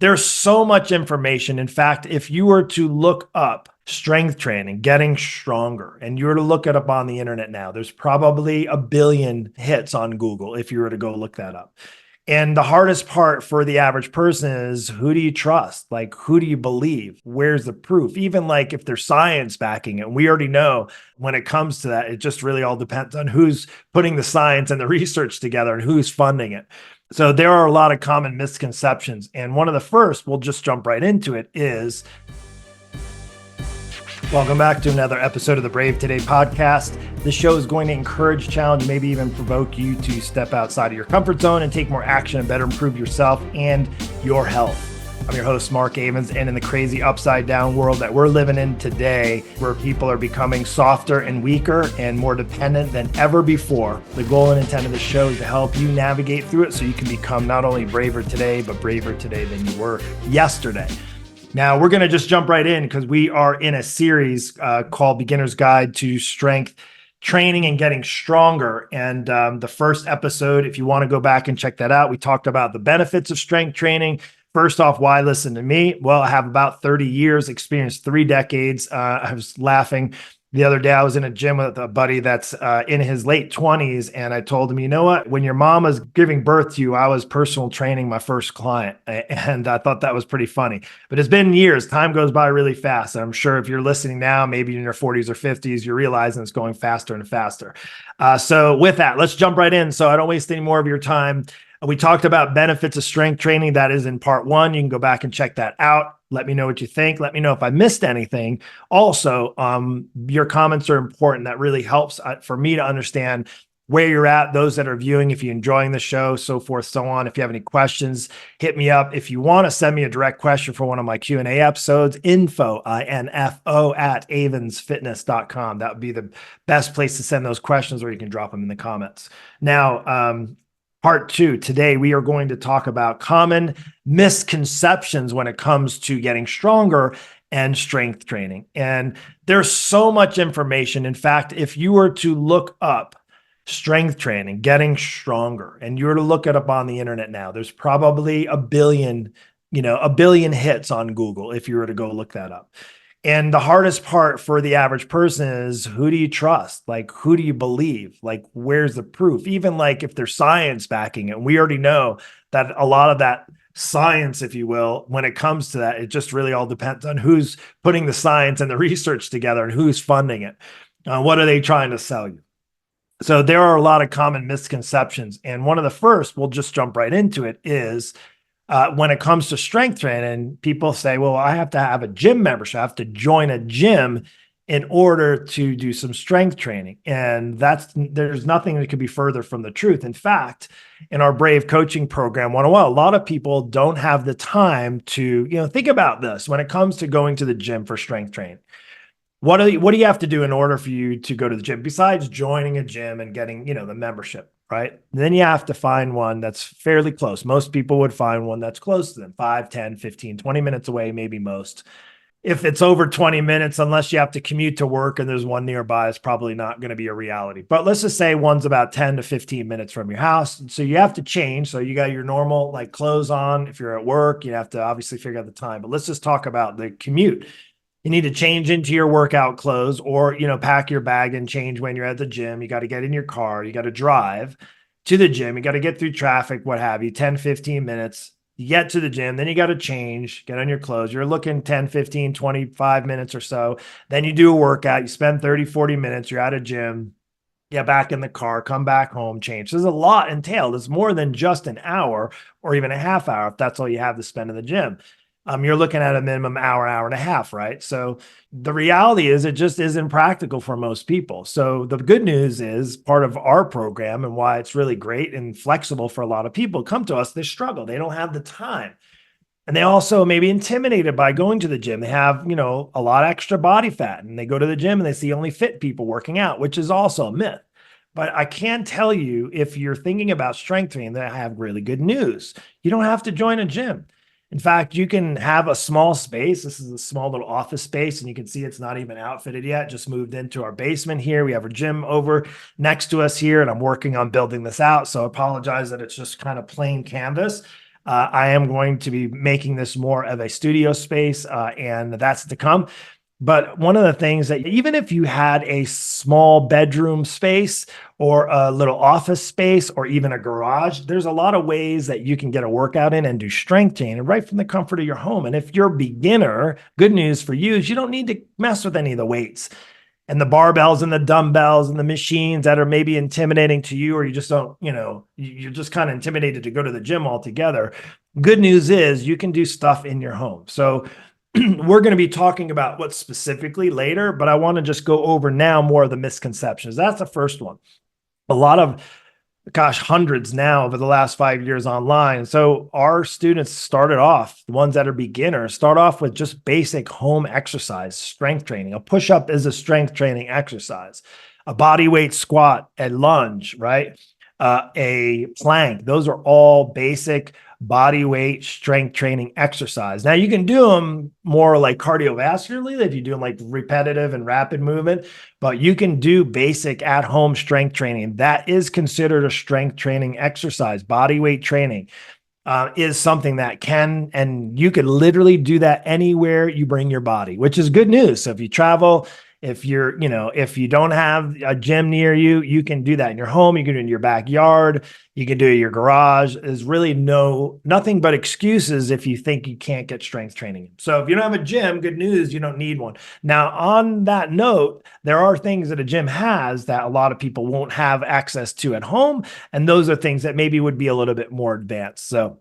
There's so much information. In fact, if you were to look up strength training, getting stronger, and you were to look it up on the internet now, there's probably a billion hits on Google if you were to go look that up. And the hardest part for the average person is, who do you trust? Like, who do you believe? Where's the proof? Even like if there's science backing it, we already know when it comes to that, it just really all depends on who's putting the science and the research together and who's funding it. So there are a lot of common misconceptions. And one of the first, we'll just jump right into it, is welcome back to another episode of the Brave Today podcast. This show is going to encourage, challenge, maybe even provoke you to step outside of your comfort zone and take more action and better improve yourself and your health. I'm your host, Mark Avens, and in the crazy upside down world that we're living in today, where people are becoming softer and weaker and more dependent than ever before, the goal and intent of the show is to help you navigate through it so you can become not only braver today, but braver today than you were yesterday. Now, we're going to just jump right in because we are in a series called Beginner's Guide to Strength Training and Getting Stronger. And the first episode, if you want to go back and check that out, we talked about the benefits of strength training. First off, why listen to me? Well, I have about 30 years experience, 3 decades. I was laughing the other day. I was in a gym with a buddy that's in his late 20s. And I told him, you know what? When your mom was giving birth to you, I was personal training my first client. And I thought that was pretty funny. But it's been years. Time goes by really fast. And I'm sure if you're listening now, maybe in your 40s or 50s, you're realizing it's going faster and faster. So with that, let's jump right in so I don't waste any more of your time. We talked about benefits of strength training. That is in part 1. You can go back and check that out. Let me know what you think. Let me know if I missed anything. Also, your comments are important. That really helps for me to understand where you're at, those that are viewing, if you're enjoying the show, so forth, so on. If you have any questions, hit me up. If you want to send me a direct question for one of my Q&A episodes, info, I-N-F-O, at avensfitness.com. That would be the best place to send those questions, or you can drop them in the comments. Now, Part 2, today we are going to talk about common misconceptions when it comes to getting stronger and strength training. And there's so much information. In fact, if you were to look up strength training, getting stronger, and you were to look it up on the internet now, there's probably a billion hits on Google if you were to go look that up. And the hardest part for the average person is, who do you trust? Like, who do you believe? Like, where's the proof? Even like if there's science backing it, we already know that a lot of that science, if you will, when it comes to that, it just really all depends on who's putting the science and the research together and who's funding it. What are they trying to sell you? So there are a lot of common misconceptions. And one of the first, we'll just jump right into it, is when it comes to strength training, people say, well, I have to have a gym membership. I have to join a gym in order to do some strength training. And there's nothing that could be further from the truth. In fact, in our Brave Coaching Program 101, a lot of people don't have the time to, think about this when it comes to going to the gym for strength training. What do you have to do in order for you to go to the gym besides joining a gym and getting, the membership, right? Then you have to find one that's fairly close. Most people would find one that's close to them, 5, 10, 15, 20 minutes away, maybe most. If it's over 20 minutes, unless you have to commute to work and there's one nearby, it's probably not going to be a reality. But let's just say one's about 10 to 15 minutes from your house. So you have to change. So you got your normal clothes on. If you're at work, you have to obviously figure out the time. But let's just talk about the commute. You need to change into your workout clothes, or, pack your bag and change when you're at the gym. You got to get in your car. You got to drive to the gym. You got to get through traffic, what have you, 10, 15 minutes. You get to the gym, then you got to change, get on your clothes. You're looking 10, 15, 25 minutes or so. Then you do a workout. You spend 30, 40 minutes. You're at a gym. Get back in the car, come back home, change. There's a lot entailed. It's more than just an hour or even a half hour if that's all you have to spend in the gym. You're looking at a minimum hour and a half, right? So the reality is it just isn't practical for most people. So the good news is part of our program, and why it's really great and flexible for a lot of people come to us, they struggle. They don't have the time. And they also may be intimidated by going to the gym. They have, a lot of extra body fat, and they go to the gym and they see only fit people working out, which is also a myth. But I can tell you, if you're thinking about strength training, that I have really good news. You don't have to join a gym. In fact, you can have a small space. This is a small little office space, and you can see it's not even outfitted yet. Just moved into our basement here. We have our gym over next to us here, and I'm working on building this out. So I apologize that it's just kind of plain canvas. I am going to be making this more of a studio space, and that's to come. But one of the things that even if you had a small bedroom space or a little office space or even a garage, there's a lot of ways that you can get a workout in and do strength training right from the comfort of your home. And if you're a beginner, good news for you is you don't need to mess with any of the weights and the barbells and the dumbbells and the machines that are maybe intimidating to you, or you just don't, you're just kind of intimidated to go to the gym altogether. Good news is you can do stuff in your home. So we're going to be talking about what specifically later, but I want to just go over now more of the misconceptions. That's the first one. A lot of, gosh, hundreds now over the last 5 years online. So our students started off, the ones that are beginners, start off with just basic home exercise, strength training. A push-up is a strength training exercise. A body weight squat, a lunge, right? A plank. Those are all basic body weight strength training exercise. Now you can do them more like cardiovascularly if you do them like repetitive and rapid movement, but you can do basic at home strength training. That is considered a strength training exercise. Body weight training is something that can, and you could literally do that anywhere you bring your body, which is good news. So if you travel, if if you don't have a gym near you, you can do that in your home. You can do it in your backyard. You can do it in your garage. There's really nothing but excuses if you think you can't get strength training. So if you don't have a gym, good news, you don't need one. Now, on that note, there are things that a gym has that a lot of people won't have access to at home. And those are things that maybe would be a little bit more advanced. So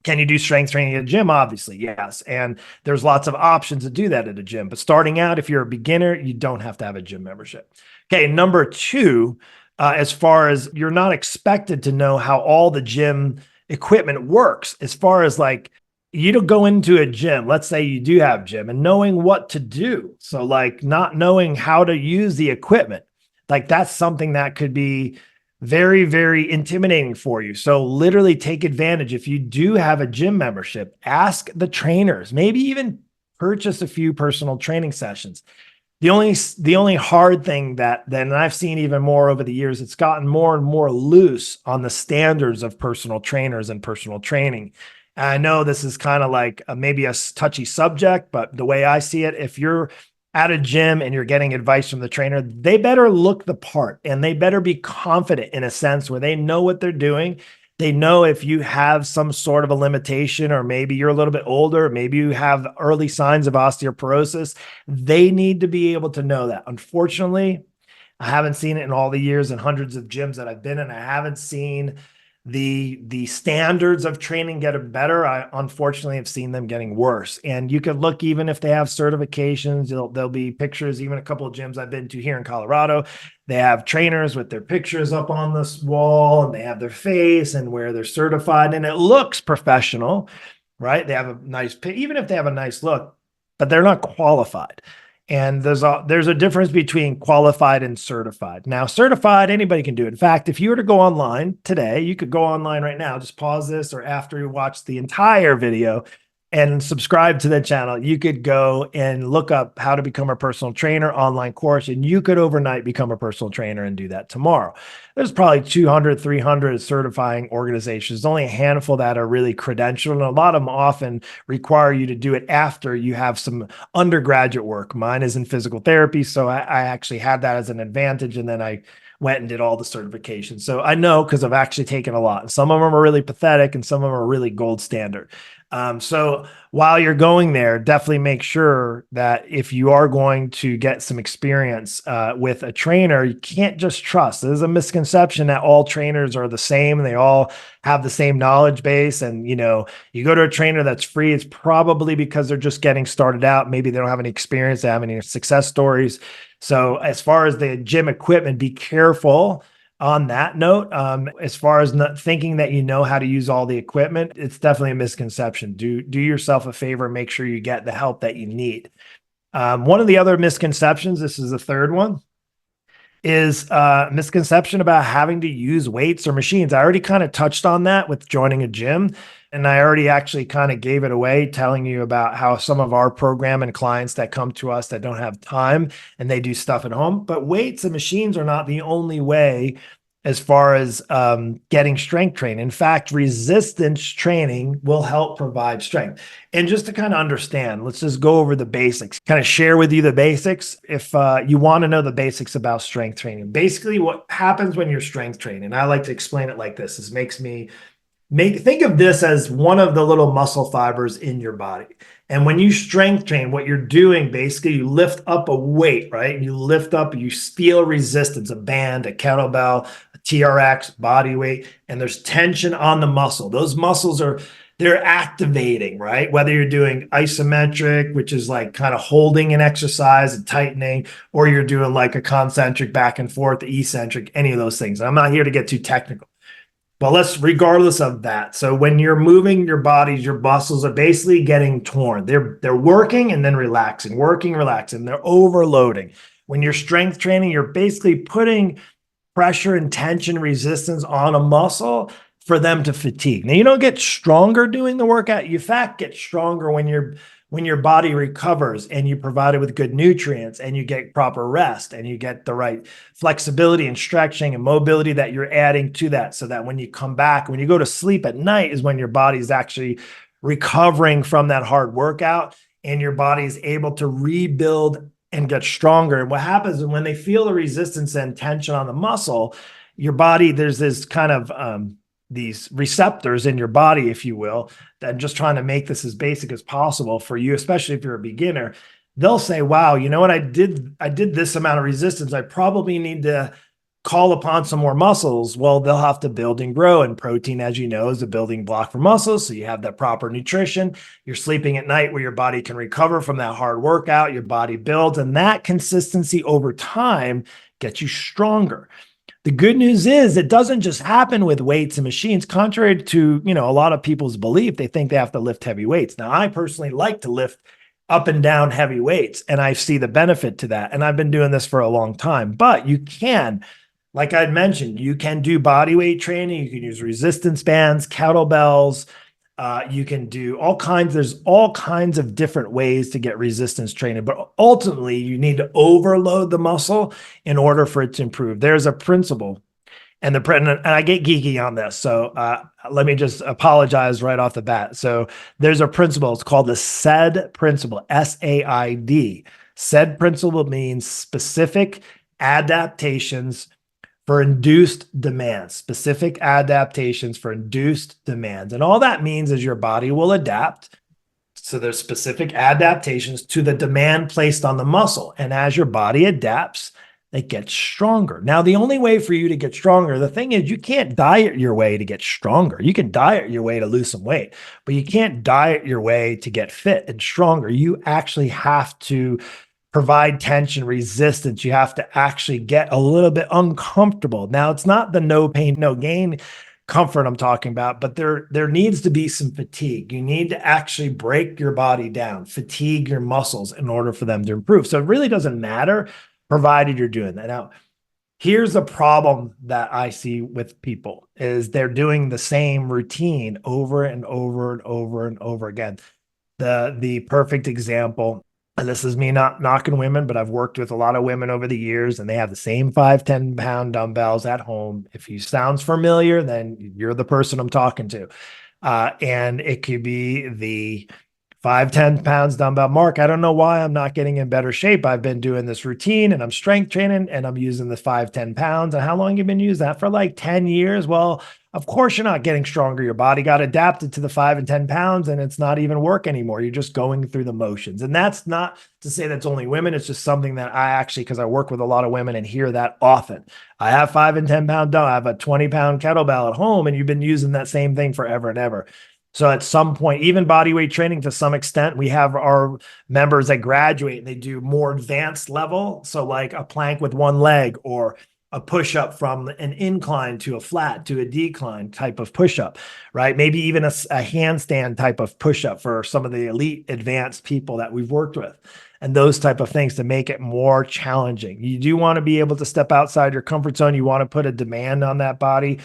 can you do strength training at a gym? Obviously, yes. And there's lots of options to do that at a gym. But starting out, if you're a beginner, you don't have to have a gym membership. Okay, number two, as far as you're not expected to know how all the gym equipment works, as far as like you don't go into a gym, let's say you do have gym, and knowing what to do. So like not knowing how to use the equipment, like that's something that could be very, very intimidating for you. So literally take advantage. If you do have a gym membership, ask the trainers, maybe even purchase a few personal training sessions. The only hard thing that then I've seen even more over the years, it's gotten more and more loose on the standards of personal trainers and personal training. And I know this is kind of like maybe a touchy subject, but the way I see it, if you're at a gym and you're getting advice from the trainer, they better look the part and they better be confident in a sense where they know what they're doing. They know if you have some sort of a limitation, or maybe you're a little bit older, maybe you have early signs of osteoporosis. They need to be able to know that. Unfortunately, I haven't seen it in all the years and hundreds of gyms that I've been in. I haven't seen the standards of training get better. I unfortunately have seen them getting worse. And you could look, even if they have certifications, there'll be pictures. Even a couple of gyms I've been to here in Colorado, they have trainers with their pictures up on this wall, and they have their face and where they're certified, and it looks professional, right? They have a nice, even if they have a nice look, but they're not qualified. And there's a difference between qualified and certified. Now, certified, anybody can do it. In fact, if you were to go online today, you could go online right now, just pause this, or after you watch the entire video and subscribe to the channel, you could go and look up how to become a personal trainer online course, and you could overnight become a personal trainer and do that tomorrow. There's probably 200, 300 certifying organizations. There's only a handful that are really credentialed, and a lot of them often require you to do it after you have some undergraduate work. Mine is in physical therapy, so I actually had that as an advantage, and then I went and did all the certifications. So I know because I've actually taken a lot. Some of them are really pathetic and some of them are really gold standard. So while you're going there, definitely make sure that if you are going to get some experience with a trainer, you can't just trust. There's a misconception that all trainers are the same and they all have the same knowledge base. And, you go to a trainer that's free, it's probably because they're just getting started out. Maybe they don't have any experience, they have any success stories. So as far as the gym equipment, be careful on that note. As far as not thinking that you know how to use all the equipment, it's definitely a misconception. Do yourself a favor, make sure you get the help that you need. One of the other misconceptions, this is the third one, is misconception about having to use weights or machines. I already kind of touched on that with joining a gym, and I already actually kind of gave it away, telling you about how some of our program and clients that come to us that don't have time and they do stuff at home. But weights and machines are not the only way as far as getting strength training. In fact, resistance training will help provide strength. And just to kind of understand, let's just go over the basics, kind of share with you the basics. If you want to know the basics about strength training, basically what happens when you're strength training, I like to explain it like this makes me think of this as one of the little muscle fibers in your body. And when you strength train, what you're doing basically, you lift up a weight, right? You lift up, you feel resistance, a band, a kettlebell, a TRX, body weight, and there's tension on the muscle. Those muscles they're activating, right? Whether you're doing isometric, which is like kind of holding an exercise and tightening, or you're doing like a concentric back and forth, eccentric, any of those things. And I'm not here to get too technical. But regardless of that. So when you're moving your bodies, your muscles are basically getting torn. They're working and then relaxing, working, relaxing. They're overloading. When you're strength training, you're basically putting pressure and tension resistance on a muscle for them to fatigue. Now, you don't get stronger doing the workout. You, in fact, get stronger when your body recovers and you provide it with good nutrients and you get proper rest and you get the right flexibility and stretching and mobility that you're adding to that, so that when you come back, when you go to sleep at night, is when your body is actually recovering from that hard workout and your body is able to rebuild and get stronger. And what happens is when they feel the resistance and tension on the muscle, your body, there's this kind of these receptors in your body, if you will, that, just trying to make this as basic as possible for you, especially if you're a beginner. They'll say, wow, you know what? I did this amount of resistance. I probably need to call upon some more muscles. Well, they'll have to build and grow. And protein, as you know, is a building block for muscles. So you have that proper nutrition. You're sleeping at night where your body can recover from that hard workout. Your body builds, and that consistency over time gets you stronger. The good news is it doesn't just happen with weights and machines. Contrary to, a lot of people's belief, they think they have to lift heavy weights. Now, I personally like to lift up and down heavy weights, and I see the benefit to that. And I've been doing this for a long time, but you can, like I'd mentioned, you can do body weight training. You can use resistance bands, kettlebells. You can do there's all kinds of different ways to get resistance training, but ultimately you need to overload the muscle in order for it to improve. There's a principle, and I get geeky on this. So let me just apologize right off the bat. So there's a principle. It's called the SAID principle, SAID. SAID principle means specific adaptations for induced demands, specific adaptations for induced demands. And all that means is your body will adapt. So there's specific adaptations to the demand placed on the muscle. And as your body adapts, it gets stronger. Now, the only way for you to get stronger, the thing is, you can't diet your way to get stronger. You can diet your way to lose some weight, but you can't diet your way to get fit and stronger. You actually have to provide tension, resistance. You have to actually get a little bit uncomfortable. Now, it's not the no pain, no gain comfort I'm talking about, but there needs to be some fatigue. You need to actually break your body down, fatigue your muscles in order for them to improve. So it really doesn't matter, provided you're doing that. Now, here's the problem that I see with people is they're doing the same routine over and over and over and over again. The perfect example, and this is me not knocking women, but I've worked with a lot of women over the years, and they have the same 5-10 pound dumbbells at home. If you sounds familiar, then you're the person I'm talking to. And it could be the 5-10 pounds dumbbell. Mark, I don't know why I'm not getting in better shape. I've been doing this routine and I'm strength training and I'm using the 5-10 pounds. And how long have you been using that? For like 10 years. Well, of course you're not getting stronger. Your body got adapted to the 5 and 10 pounds and it's not even work anymore. You're just going through the motions. And that's not to say that's only women. It's just something that I actually, because I work with a lot of women and hear that often. I have 5 and 10 pound dumbbell. I have a 20-pound kettlebell at home and you've been using that same thing forever and ever. So at some point, even body weight training to some extent, we have our members that graduate and they do more advanced level. So like a plank with one leg or a push-up from an incline to a flat to a decline type of push-up, right? Maybe even a handstand type of push-up for some of the elite advanced people that we've worked with and those type of things to make it more challenging. You do want to be able to step outside your comfort zone. You want to put a demand on that body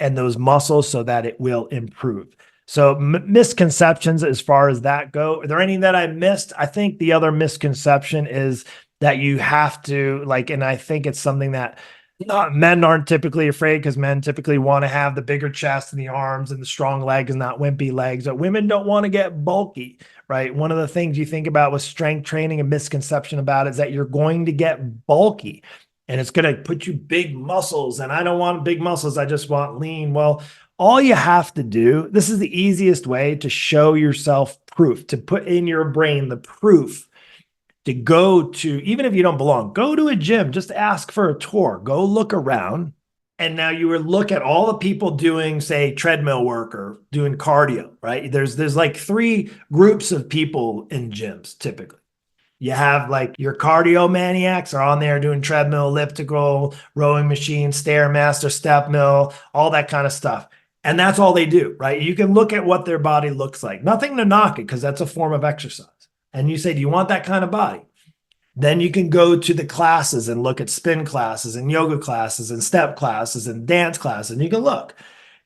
and those muscles so that it will improve. So misconceptions as far as that go, are there any that I missed? I think the other misconception is that you have to and I think it's something that Not men aren't typically afraid because men typically want to have the bigger chest and the arms and the strong legs and not wimpy legs. But women don't want to get bulky, right? One of the things you think about with strength training, a misconception about it is that you're going to get bulky and it's going to put you big muscles. And I don't want big muscles. I just want lean. Well, all you have to do, this is the easiest way to show yourself proof, to put in your brain the proof to go to, even if you don't belong, go to a gym, just ask for a tour, go look around. And now you would look at all the people doing, say, treadmill work or doing cardio, right? There's like three groups of people in gyms typically. You have like your cardio maniacs are on there doing treadmill, elliptical, rowing machine, stairmaster, step mill, all that kind of stuff. And that's all they do, right? You can look at what their body looks like. Nothing to knock it because that's a form of exercise. And you say, do you want that kind of body? Then you can go to the classes and look at spin classes and yoga classes and step classes and dance classes. And you can look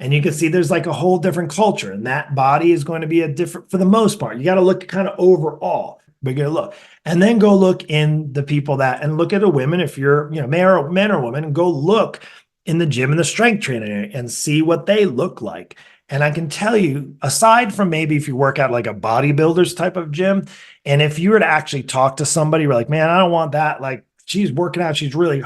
and you can see there's like a whole different culture. And that body is going to be a different, for the most part. You got to look kind of overall. But you look and then go look in the people that and look at a women if you're, man or woman, and go look in the gym and the strength training and see what they look like. And I can tell you, aside from maybe if you work out like a bodybuilder's type of gym, and if you were to actually talk to somebody, you're like, man, I don't want that. Like she's working out, she's really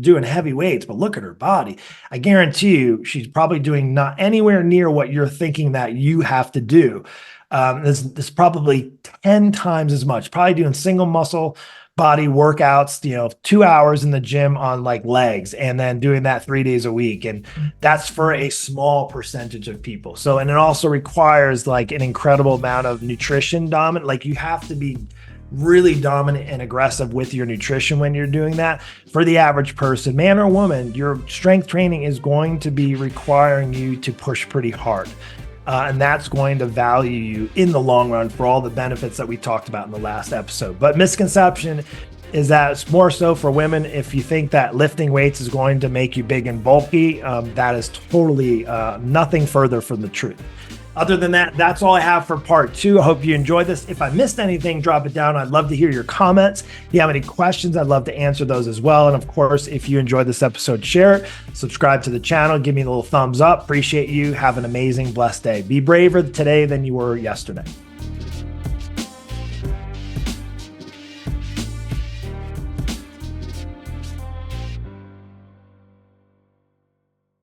doing heavy weights, but look at her body. I guarantee you, she's probably doing not anywhere near what you're thinking that you have to do. This probably 10 times as much, probably doing single muscle body workouts, 2 hours in the gym on like legs and then doing that 3 days a week. And that's for a small percentage of people. So, and it also requires like an incredible amount of nutrition dominant. Like you have to be really dominant and aggressive with your nutrition when you're doing that. For the average person, man or woman, your strength training is going to be requiring you to push pretty hard. And that's going to value you in the long run for all the benefits that we talked about in the last episode. But misconception is that it's more so for women. If you think that lifting weights is going to make you big and bulky, that is totally nothing further from the truth. Other than that, that's all I have for part 2. I hope you enjoyed this. If I missed anything, drop it down. I'd love to hear your comments. If you have any questions, I'd love to answer those as well. And of course, if you enjoyed this episode, share it, subscribe to the channel, give me a little thumbs up. Appreciate you. Have an amazing, blessed day. Be braver today than you were yesterday.